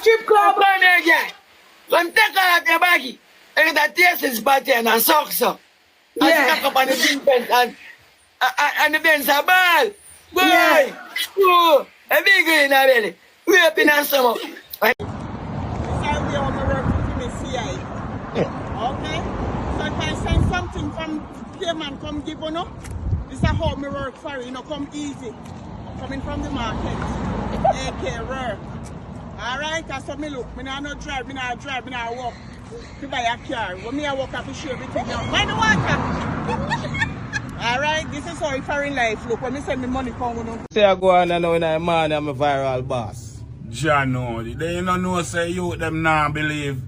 strip club. Come here, girl. Come take out your baggy. And that taste is button and socks up. And Yeah. stuck up on the Benz and the Benz a ball. Boy. Yeah. Oh, a big in a belly. We up in a summer. This is how we all work with the CIA. Okay? So if I send something from Cayman, come give you, this is how me work for you, come easy. I'm coming from the market. AK work. Alright, that's what me look. Me not drive, me not walk. To buy a car. When me I walk up to show everything out. Buy the water. Alright, this is how foreign life look. When me send me money come with them. Say I go on and now in a man I'm a viral boss. Jano, they don't know say you them not believe.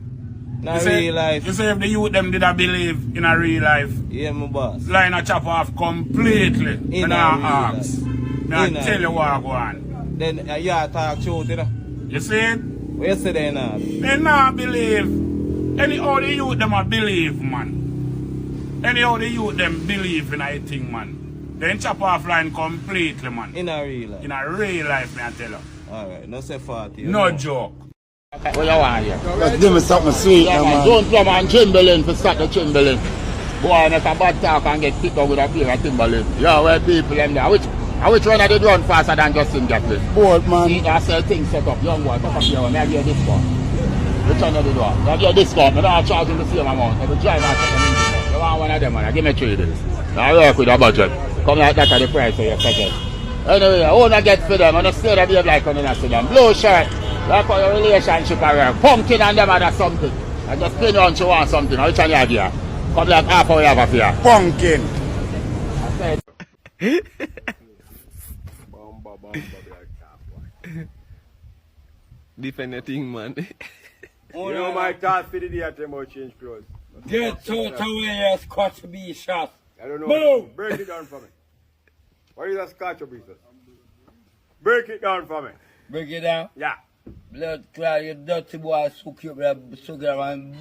Not real life. You say if the youth them did not believe in a real life. Yeah, my boss. Line a chop off completely. In and a I real ask. life. Me I In a tell you real what I go on. Then you talk truth, you know. You see it? What you say there now? They not believe. Anyhow the youth them a believe, man. Anyhow the youth them believe in a thing, man. Then chop off line completely, man. In a real life. In a real life, me I tell you. Alright, no say 40. You No know. joke. What you want here? Let's give me something sweet, Yeah, man. Don't play man Timberland for start the Timberland. Boy, make a bad talk and get kicked out with a beer at Timberland. Yeah, where people them there. Which one of they run faster than Justin Gatlin? Bored, man. See, I sell things set up. Young boy, come up here, may I give you discount? Which one of they do? I give you discount. I don't charge you the same amount. I will drive and take them in. You want one of them, man? I give me 3 days. I work with a budget. Come like that at the price of your package. Anyway, I want to get for them. I don't stay there behave like on the see them. Blue shirt. Like how your relationship are. Pumpkin and them and something. I just pin on you want something. Which one you give? Come like half hour you have a fear. Pumpkin. I said, Defend the thing, man. You know my thought for the day at about change clothes. Get out away, you scotch be shot. I don't know. Boom. Break it down for me. What is a scotch of business? Break it down for me. Break it down. Yeah. Blood clot, you dirty boy, suck you and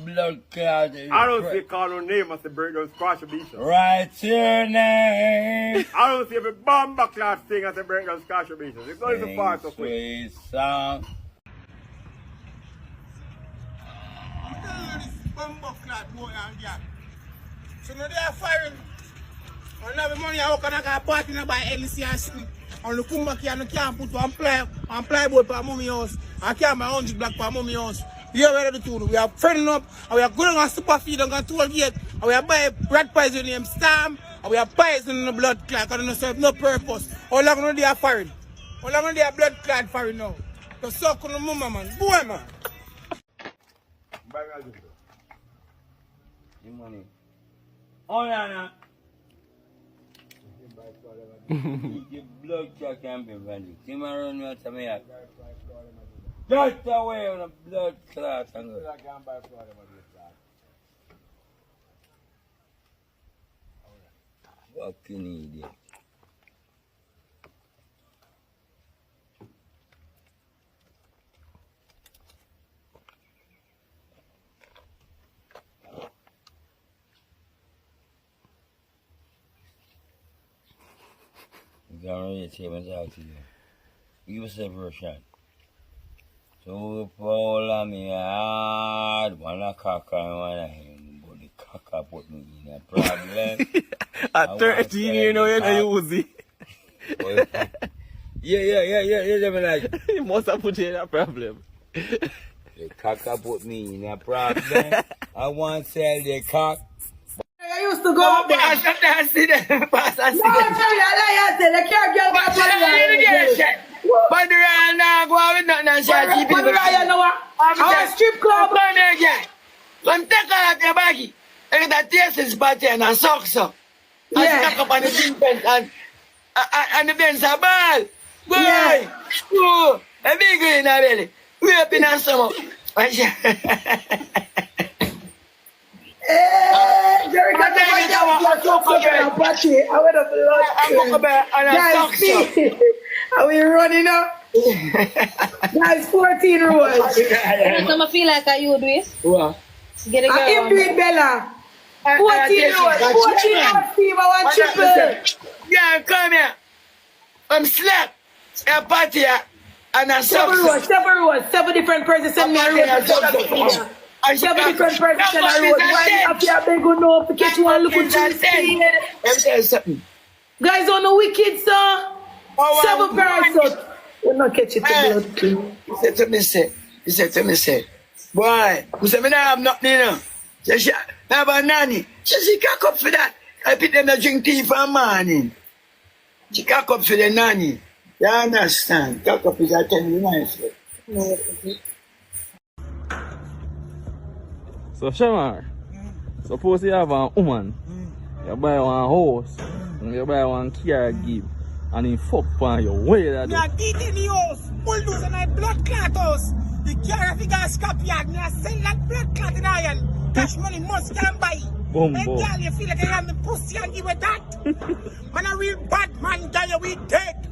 blood clot. I don't say call no name as the break down scotch of business. Write your name. I don't see every bomber class thing as a break down scotch of business. It's always a part of it. Sweet song. I'm telling you this bumbo clad boy and girl. So now they are firing. On every money I work on a party now by LC and sleep. On the come back here and can't put one plywood for mommy house. I can't buy 100 black for mommy house. We are ready to do. We are friending up and we are going on super feed and going to toll gate. And we are buying rat poison named Stam. And we are poisoning the blood clot and it serve no purpose. How long they are firing? How long they are blood clot firing now? To suck on the mama man. Boy man. Your money. Oh, yeah, the blood clot can be running. Come around me to me. Just away on the blood clot. Fucking idiot. I'm ready to take my talk to you. Give us a first shot. So, Paul, I'm hard. One a cock and one a him. But the cock put me in a problem. At 13 you know you're not using. Yeah, me like. You must have put you in a problem. The cock put me in a problem. I want to sell the cock. I used to go up there. I see them. Pass, I see No, them. tell you a lie, I tell you. Can't get But but the Ryan now go out with nothing and shot But people. Ryan, no, our strip club. Come here, girl. Come take out your baggy. And that taste is button and socks up. And Yeah. stuck up on the Benz and the Benz a ball. Boy. Yeah. Oh, a big in a belly. We up in a summer. Hey, Jerry, got the Apache. I went up I'm the and Guys, are we running up? Guys, 14 rows. I feel like I would do it. What? Get a girl. I am doing Bella. 14 rows. 14 rows, Steve. I want triple. Yeah, come here. I'm slap. A party. And a Seven rows. 7 different persons send me a road. 7 different persons send a road. Why you have to beg you know to catch one look at you speed? Let me tell you something. Guys on the wicked, sir. 7 persons. We'll not catch it to blood. He said to me, say, boy, who said me not have nothing, you know? She have a nanny. She cock up for that. I pick them to drink tea for a morning. She cock up for the nanny. You understand? Cock up is I tell you nicely. So Shamar, suppose you have a woman, you buy one house, and you buy one car give, and he fuck on your way that Me a get in the house, bulldozer and I blood clot house. The car figure scrap yard, me a sell that blood clot in iron. Cash money must can buy. Boom, And boom. girl, you feel like I have the pussy and give it that. Man a real bad man, girl, we dead.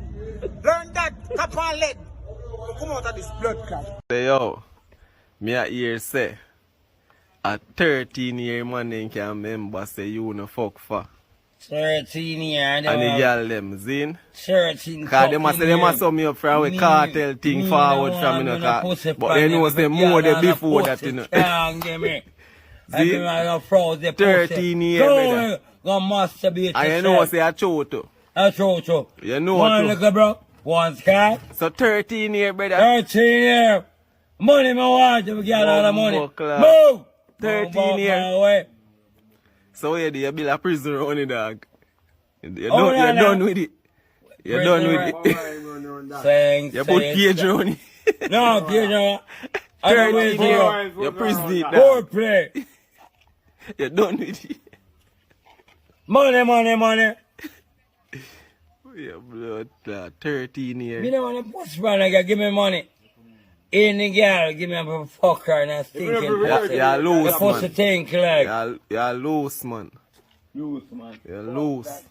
Learn that, cap on lead. Come out of this blood clot. Say yo, me a hear say, a 13-year man then can remember say you no fuck for. 13 years. And the girl them, zin? 13 Cause them a say them a sum me up from a cartel thing forward from you know, but they know say more than before that you know. See? 13 years, brother. Go masturbate. And you know say a choto. A chocho. You know One too. little bro. One sky. So 13 years, brother. 13 years. Money me want to get all the money. Buckler. Move. 13 years. So you build a prison on it, dog. You're done with it. You're done with it. Thanks. You put cage on it. No, cage on. 13 years. You prison it, dog. Poor play. You're done with it. Money. Yeah, blood, 13 years. You know when the push man I give me money. Any girl give me a fucker and I stinking pussy. You're loose, the pussy man. think like. You're loose, man. Loose, man. You're loose.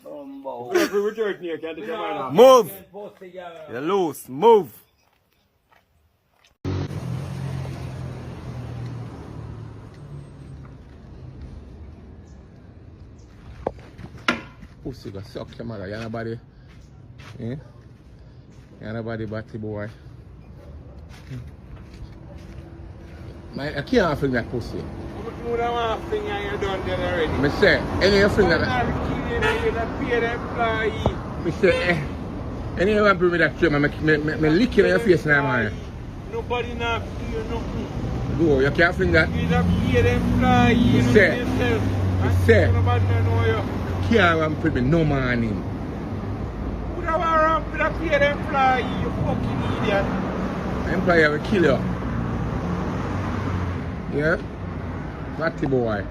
Move. Move. You're loose. Move. Pussy go suck your mother. You're nobody. Eh? You're nobody batty boy. I can't fling that pussy. You don't want to finger you done that already. Me say, any of you You're that. not killing you, not pay the employee. Me say, any of you bring me that trim, me lick you in your face now, man. Nobody not pay you nothing. Go, you can't fling that. You not pay the employee. You know Say. yourself. Say. Nobody know you. Can't run for me no morning. Who don't want to pay the employee, you fucking idiot. Employer will kill you. Yeah? Batty boy.